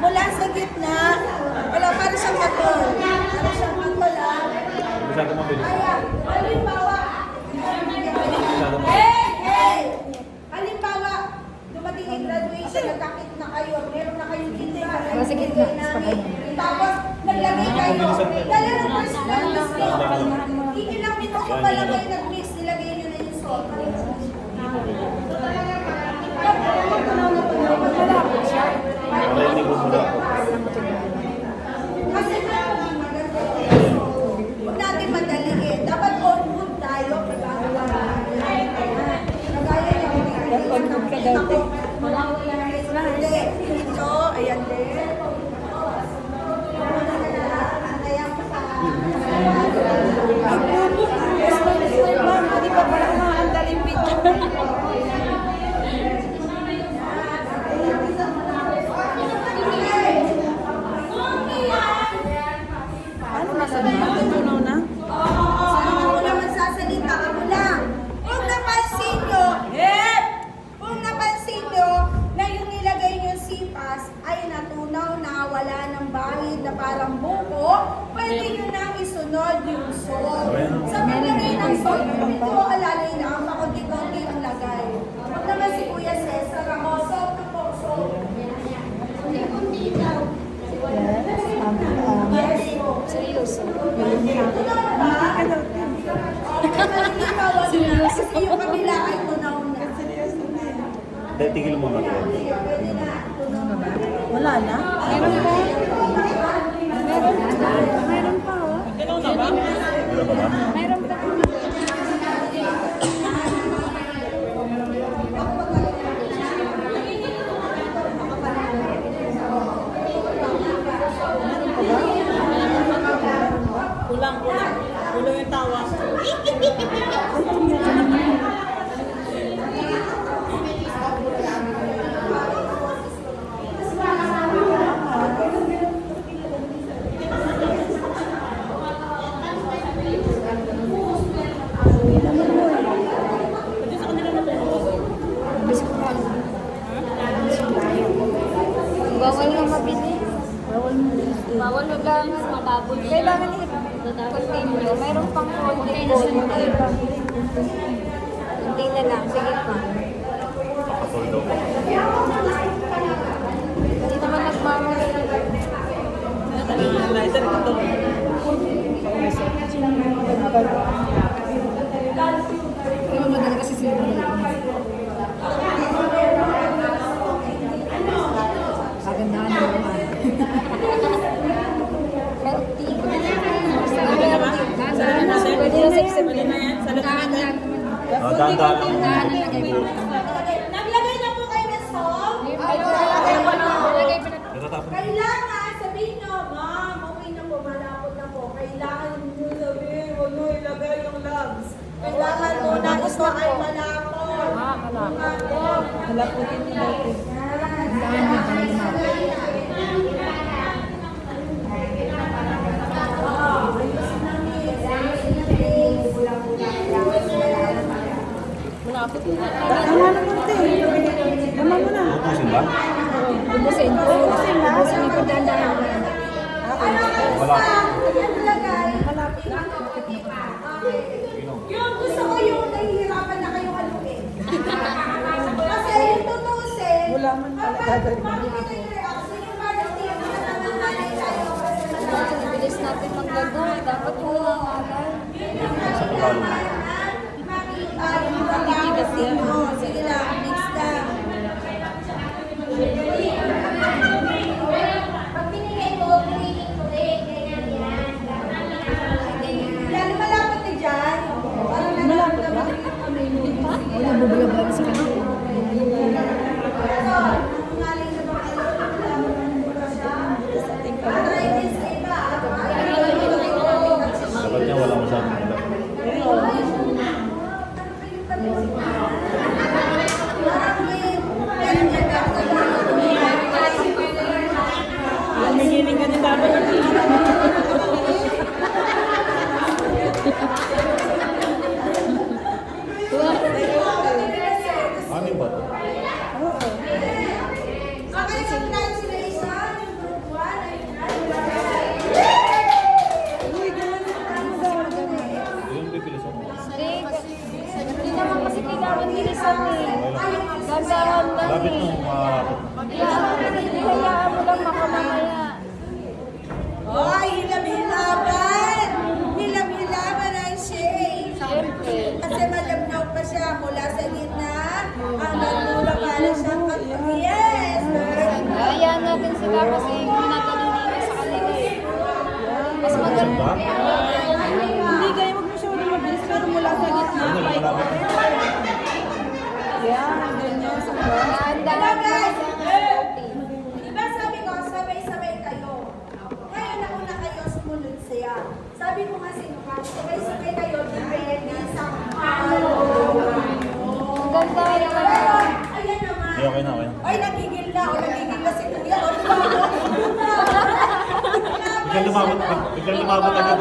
Mula sa gitna, wala, para siyang matol. Para siyang matol, ah. Masyado mabilis. Ayan, halimbawa, hey! Halimbawa, dumating yung graduation, nagkakit na kayo, meron na kayong gitna, Sa gitna, sa kabay. tapos, naglagay kayo, dala ng first hindi lang minuto pa lang kayo nag-mix, nilagay nyo na yung salt. Malapit siya. Para hindi bumula. Kasi huwag natin madaliin. Dapat on good tayo. Kagaya yung On good ka daw, te. Hindi. Ito, ayan din. Ayan pa. Di ba parang maandaling picture? Ano masabi? Natutunaw na? Ako naman sasalita, ako lang. Kung napansin nyo na yung nilagay nyo sipas ay natunaw na wala ng bahid na parang buko, pwede nyo nang isunod yung salt. Sa paglagay ng salt, ito alalay lang, pakunti-kunti ang lagay. Huwag naman si Kuya Cesar, ako, salt na po, salt. Kunti-kunti daw. Yes po. Seryoso. Tunaw ba? Seryoso. Kasi yung kabila ay tunaw na. Tigil mo na. Pwede na. Tunaw na ba? Wala na? Meron pa? Meron pa, oh. Meron ba ba? Meron pa. Kulang yung tawa. Bawal nga mabili. Bawal magangas, mababol. Kailangan i-continue. Mayroon pang konti po. Hindi na lang. Sige pa. Pakatol daw. Hindi naman nagmamali. Lighter ko to. Pero madali kasi sila. Kagandahan naman. Healthy. Pwede na sexy. Pwede na yan. Sa loob natin. Dahan-dahan lang. Naglagay na po kayo ng salt? Natatapon. Kailangan, sabihin nyo, ma'am, okay na po, malapot na po. Kailangan nyo sabihin, huwag nyo ilagay yung labs. Kailangan mo na ito ay malapot. Malapot. Halaputin niyo natin. Tama naman ito eh. Tama mo na. Ubusin ba? Ubusin ko. Ubusin na. Ubusin ko dandahan. Wala. Yung gusto ko yung nahihirapan na kayong haluin. Kasi yung tutusin, Wala man pala gagawin. makikita yung reaction yung parang hindi yung nangangalay tayo. Bilis natin maglago. Dapat mo nangangalay. Sa pagkalo. Matitigas yan. Sige lang, mix lang. Pag binigay mo, pinigin ko rin. Ganyan yan. Yan, malapot na dyan. Parang Malapot na? nararamdaman ko yung kamay mo. Dapat niya wala masyadong ulam. Nagigiling ka din dapat. Ano yung bato? Okay, congratulations! Yung group 1 ay Yung pipilis ako. Hindi naman kasi kailangan bilisan eh. Gagahan lang Lapit eh. nung makakapit. Hayaan mo lang makamamaya. Hoy, hilab-hilaban! Hilab-hilaban ang shade! Siyempre. Kasi malabnaw pa siya mula sa gitna hanggang dulo para siyang yes! Hayaan natin sila kasi pinatalininis sa kanila eh. Mas maganda. Hindi kayo wag mo siya ulit mabilis pero mula sa gitna. Ano, malapit. Yan, ganyan. Dahan-dahan Hello, guys! lang. Diba sabi ko, sabay-sabay kayo. Ngayon nauna kayo, sumunod siya. Sabi ko nga sino ka, sabay-sabay kayo, depende sa Ang ganda Pero, naman. ayan naman. Hindi, okay na, okay na. Ay, nagigil na. O, nagigil na si Kuya. O, Biglang lumabot agad.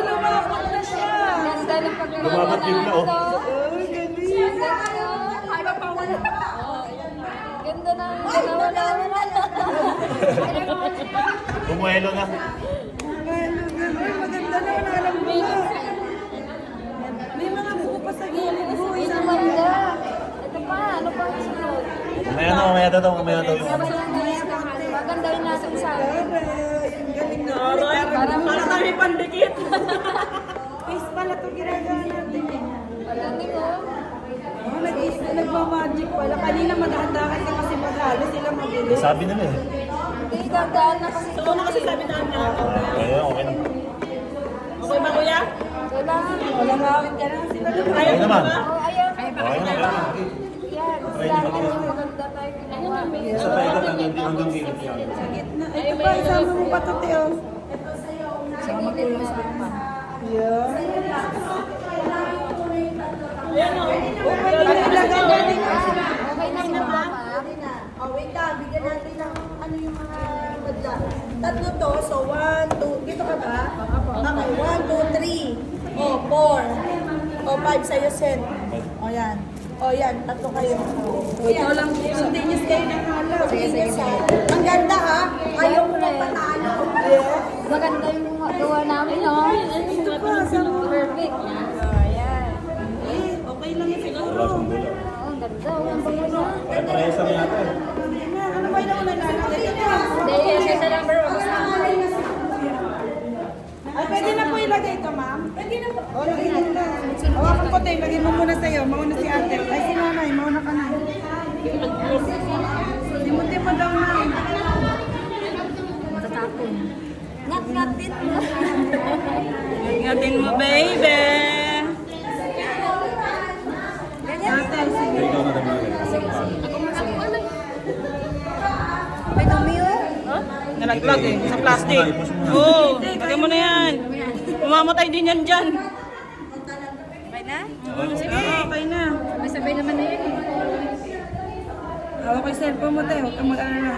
Lumabot na siya. Ganda ng pagkakawa Lumabot bigla, oh. Ganda na. Nawala-wala. Bumuelo na. Maganda na, alam mo na. May mga buko pa sa gilid mo. Uy, ganda. Ito pa. Ano pa ang sunod? Mamaya daw yung Magandahin natin sa akin. Galing na. Para kami pandikit. Face pala ito ginagawa natin eh. Magaling oh. Oh, nagmamagic pala. Kanina madahan-dahan ka kasi maghalo sila mabilis. Sabi nila eh. Hindi, gandaan na kasi. So, ano kasi sabi namin na Kaya okay na. okay ba kuya? Kailangan. Wala nga akin ka na sila. Okay naman. Oh, ayan. Okay na, okay na. Yan. Kailangan yung maganda tayo ginawa. Sa paikot hanggang gilid yan. Sa gitna. Ito pa, isama mo pa ito, Teo. Sama ko lang sa pa. Yeah. Ayan o. Okay na ilagay natin. Okay na si Mama. Oh, wait lang. Bigyan natin ng ano yung mga badla. Tatlo to. So, 1, 2. Dito ka ba? Okay. 1, 2, 3. Oh, 4. Oh, 5 sa'yo, Sen. Oh, yan. Oh, yan. Tatlo kayo. Ikaw lang, continuous kayo ng halaw. Sige. Ang ganda ha. Ayaw mo lang patalo. Maganda yung gawa namin, no? Ito pa, sama mo. Perfect. Eh, okay lang yan siguro. Wala siyang gula. Oh, ang ganda. Ang bango na. Pare-parehas lang yata eh. Ano ba yung nauna lalagay? Ito pa. Hindi, kasi sa number 1. Ay, pwede na po ilagay ito, ma'am? Pwede na po. O, lagay mo na. Hawakan ko, Tay. Lagay mo muna sa'yo. Mauna si ate. Ay, si nanay. Mauna ka na. Simuti mo daw na. Matatapon. Ngat-ngatit mo. Ngatin mo, baby. Ate, sige. Kaya ikaw na naman. May dumi oh. Nalaglag eh, sa plastic. Oo, lagay mo na yan. Umamatay din yan dyan. Okay na? Oo, okay na. May sabay naman na yun. Hawak ko yung cellphone mo, tayo. Huwag kang mag-alala.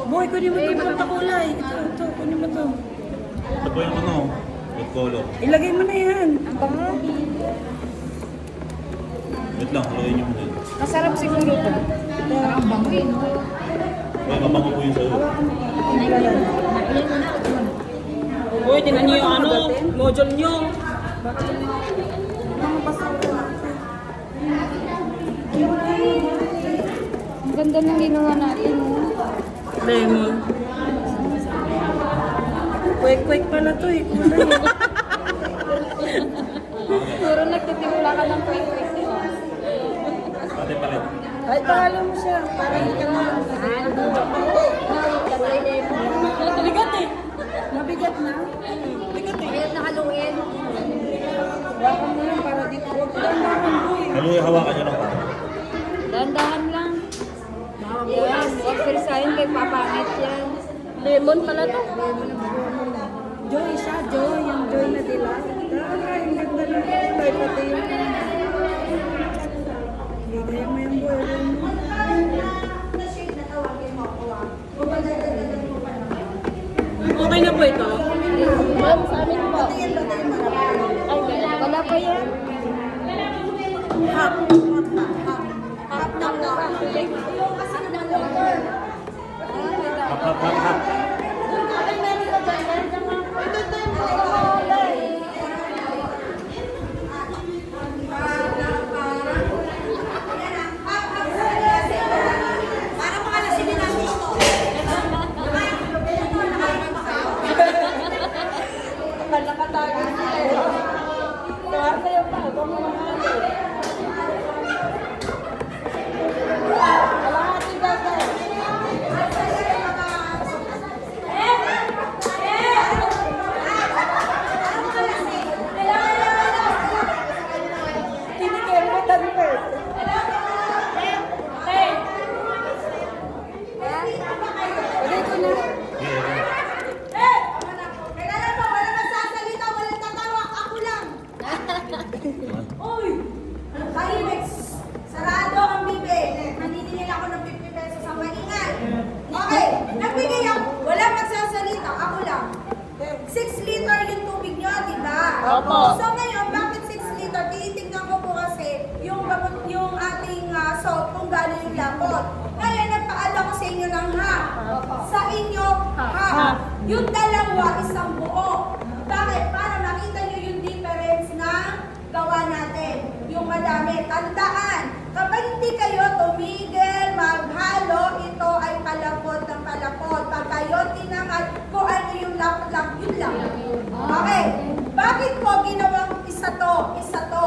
Boy, kunin mo ito pang kulay. Ito, kunin mo ito. Ito po yung ano, good color. Ilagay mo na yan. Ang bango. Wait lang, haluin niyo muna. Masarap siguro ito. Ang bango eh. Kaya mabango po yung sa'yo. Boy, tinan niyo yung ano, module niyo. Ang ganda ng ginawa natin. Oh. Lemon. Quick pala to eh. Kulay. Puro nagtitiwala ka ng kwek-kwek. Ate palit. Ay, pahalo mo siya. Para hindi ka naman. Bigat eh. Mabigat na. Bigat na haluin. Ano yung hawakan nyo lang pa? Dahan-dahan lang. Yan, huwag persahin kay papangit yan. Lemon pala to. Joy siya, Joy. Yung Joy na dila. Ay, ang ganda ng kulay. Pati yung... Gagaya mo yung boy. Na shade na tawagin mo ako ah. Kung madadagdagan mo pa naman. Okay na po ito? Ma'am, sa amin po. Tingin mo na. Ay, wala pa yan. Hap na lang. Yung kasi naman water. Hap, hap, hap, hap. Nakatago siya. Tuwar sa'yo pa. Huwag mo mahalo. Kalahati gagay. Kinikil mo tanpe. Pwede ko na. Kailangan mo, wala magsasalita, walang tatawa, ako lang. Uy! Tahimik! Sarado ang bibig. Naniningil ako ng 50 pesos ang maingay. Okay, nagbigay ako. Wala magsasalita, ako lang. 6 liter yung tubig nyo, di ba? Opo. So ngayon, bakit 6 liter? Tinitingnan ko po kasi yung ating salt kung gano'n yung lapot. Ngayon, nagpaala ko sa inyo ng half. Sa inyo, half. Yung dalawa, isang buo. Bakit? Para makita nyo yung difference na gawa natin. Yung madami. Tandaan, kapag hindi kayo tumigil, maghalo, ito ay palapot ng palapot. Pag kayo tinangal, kung ano yung lapot lang, yun lang. Okay. Bakit po ginawang isa to? Isa to.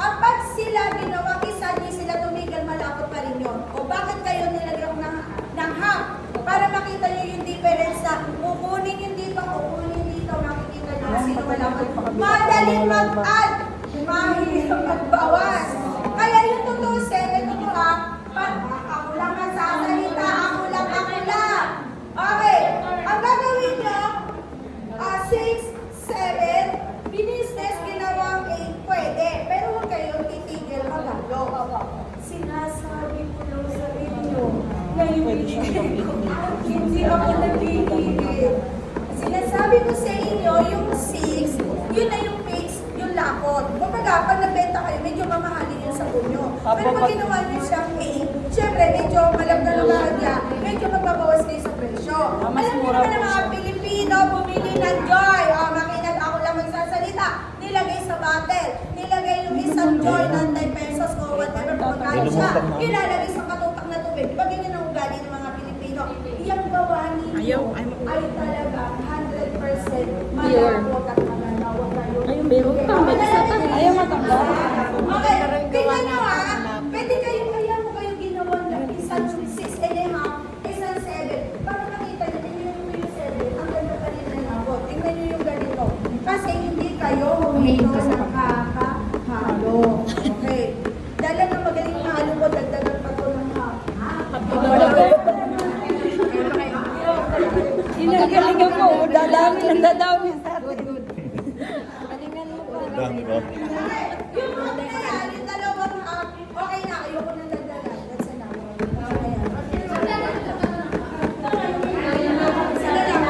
Kapag sila ginawang isa, hindi sila tumigil, malapot pa rin yun. O bakit kayo nilagyan ng half? Para makita nyo yung difference na kukunin yung dito, kukunin dito, makikita nyo kung sino malapot. Madaling mag-add, mahirap magbawas. Kaya yung tutusin, ito po ako lang magsasalita, ako lang. Okay, ang gagawin nyo, 6, 7, binisnes, ginawang 8, pwede. Pero huwag kayong titigil magalo. Sinasabi ko lang sa inyo, ngayon hindi ako nagigigil. Sinasabi ko sa inyo, yung 6, yun na yung fix, yung lapot. Kumbaga, pag nagbenta kayo, medyo mamahalin yung sabon nyo. Pero pag ginawa nyo siyang 8, syempre, medyo malagdan ang bahagya, medyo magbabawas kayo sa presyo. Alam niyo naman ang mga Pilipino, bumili ng Joy. Makinig, ako lang magsasalita. Nilagay sa bottle. Nilagay yung isang Joy ng 10 pesos o whatever kung magkano siya. Ilalagay sa katutak na tubig. Pag ganyan ang ugali ng mga Pilipino, yung gawa ninyo ay talaga 100% malabot at mananawa kayo. Ayun, meron pa. May isa pa. Ayaw matanggal. Okay, tingnan nyo pwede kayo ginawa ng isang 6 and a half, isang 7. Para makita nyo, tingnan nyo yung 7, ang ganda pa rin ng labot. Tingnan nyo yung ganito. Kasi hindi kayo humito ng kakahalo. Okay. Dala ng magaling na halo ko, dagdagan pa ko ng half. Inagalingan mo. Dadami ng dadami sa atin. Galingan mo pa. Dami ba? Yung half na yan, yung dalawang half, okay na, ayoko nang dagdagan. That's enough. Okay yan. Sige lang,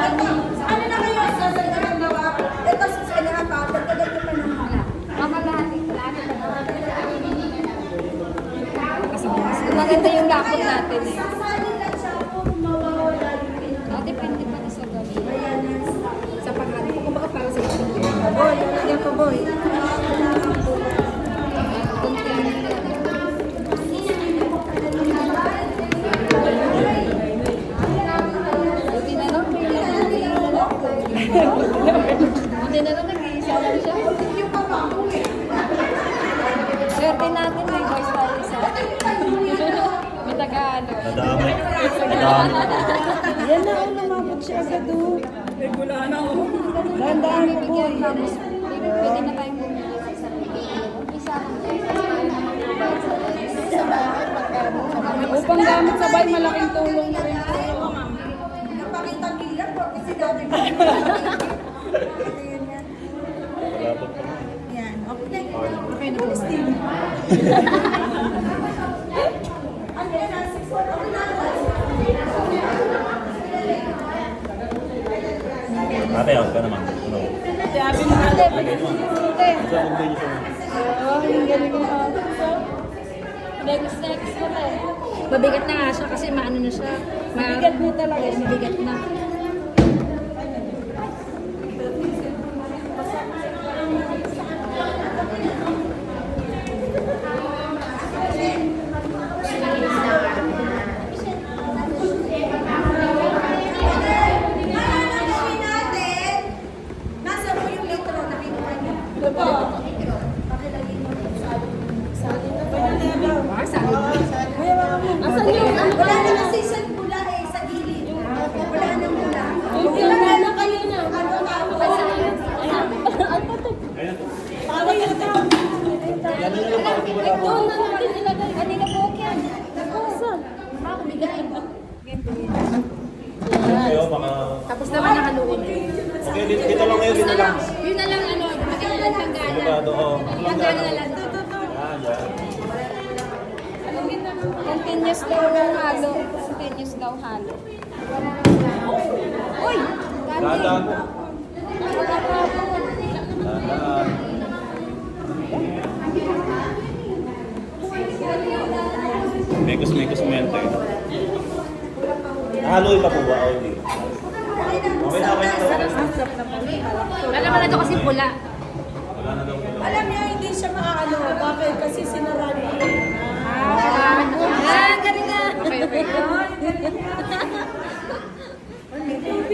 ano na kayo? Sasagal ang gawa. Ito, sasalahan pa. Dagdagan nyo pa ng half. Maganda yung lapot natin eh. Sasali lang siya kung mawawala yung pinaka. Depende pa na sa gabi. Ayan, Sa pagkali ko, kumbaga para sa isang Boy, lalagyan ko boy. Buti na lang. Buti na lang, nag-iisa lang siya. yung pabango eh. Swerte natin, may voice tayo sa may taga-ano. Nadami. Nadami. Yan na, lumabot siya agad doon. Regular na ako. Dandaan ko boy. Pwede na tayong bumili sa sarili. Isa. ng gamit sa bahay, malaking tulong na rin po. Napakita bilang po kasi dati ko. Wala po po. Yan, okay na. Okay na. Pulis din. Ano yan, 6 4 okay na. Ate, out ka naman. Ano? Sabi mo ate, Lagay mo. ate. Ito, ang ganyan siya. Oh, ang galing mo ate. Next ko tayo. Mabigat na nga siya kasi maano na siya. Mabigat na talaga siya. Mabigat na. Gawin natin. Nasa mo yung litro na kinuha niya. Ito po. Pakilagay mo sa Asan yung wala na kasi sa pula eh, sa gilid. Wala na pula. Ano kayo na? Ano tawag? Tawag yun ito. Yan yung party wala po. Doon na natin ilagay. Kanina po yan. Asan? Ako bigayin. Kayo, mga... Tapos naman nakaluin. Okay, dito lang ngayon, dito lang. Yun na lang ano, magkailan lang tanggana. Delikado, oo. Tanggana na lang. Yan, yan. Continuous daw halo. Continuous daw halo. Uy! Dadaan. Wala pa ako. Dadaan. Mekos mente. Haloy pa po ba? O hindi? Okay na, okay na. Alam mo na ito kasi pula. Wala na daw. Alam niya, hindi siya maaano. Bakit? Kasi sinarado niya. Galing nga. Okay.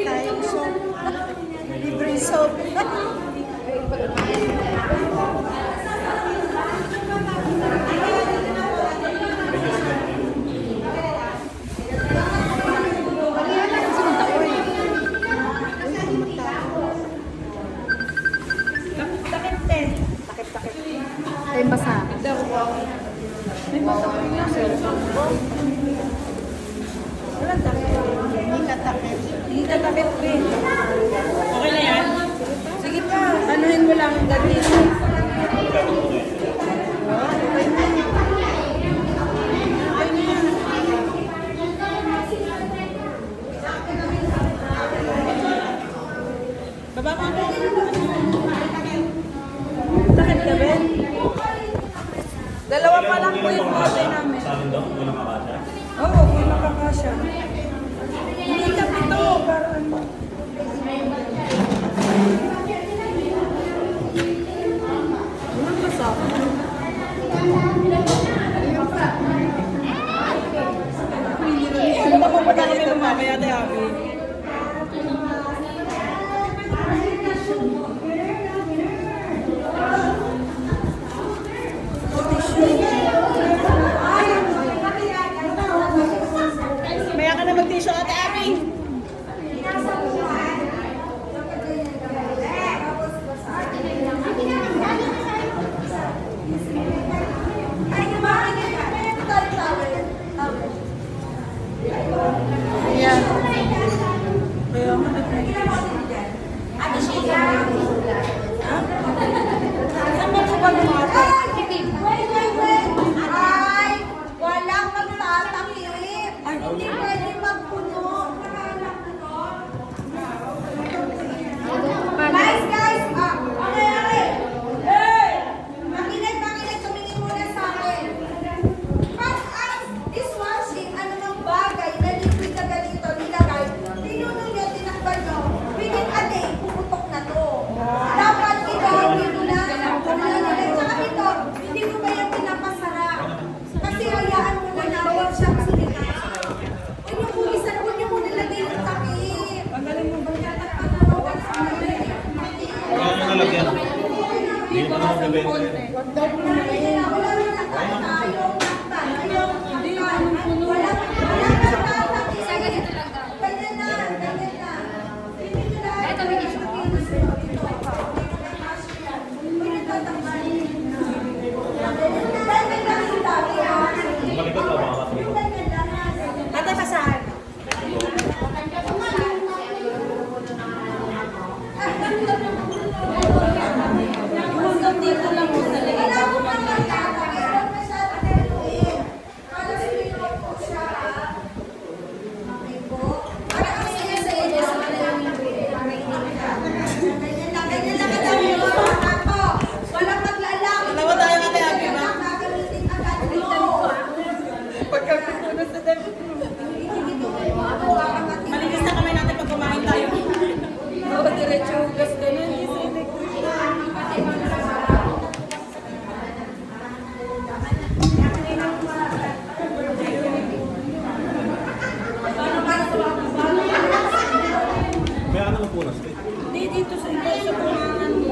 Tayong soap. Libre soap. Takip din. Takip. Ito yung basa. May basa ko yung cellphone ko. Wala takip. Hindi ka takip. Hindi ka takip, Ben. Okay na yan? Sige pa. Anuhin mo lang ang ganito. Baba ka mo. Takip ka, Ben? Dalawa pa lang po yung bote namin. Sa amin daw, walang akasya. Oo, kung nakakasya. Hindi ka pito, para ano. Walang basa. Ano ba kung pagkakami ng mamaya tayo, Abi? Maya ka na mag-tissue, Ate Abby. Ayan. Kaya mo na. Saan ba ba lumata? Ay, walang magtatakip. Hindi pwede magpuno. Guys, okay. Hey! Makinig, tumingin muna sa akin. Pag dishwashing, anumang bagay na liquid na ganito nilagay, tinuno nyo, tinakbal nyo, within a day, puputok na to. Dapat ito, dito na, tsaka ito, hindi mo ba yung pinapasara? Kasi hayaan mo na natin siyang sinita. Huwag niyo muna lagay yung takip. Tanggalin mo ba? Kaya nyo nalagyan. Hindi pa naman gabente. Wala na tayo. Hindi, anong puno?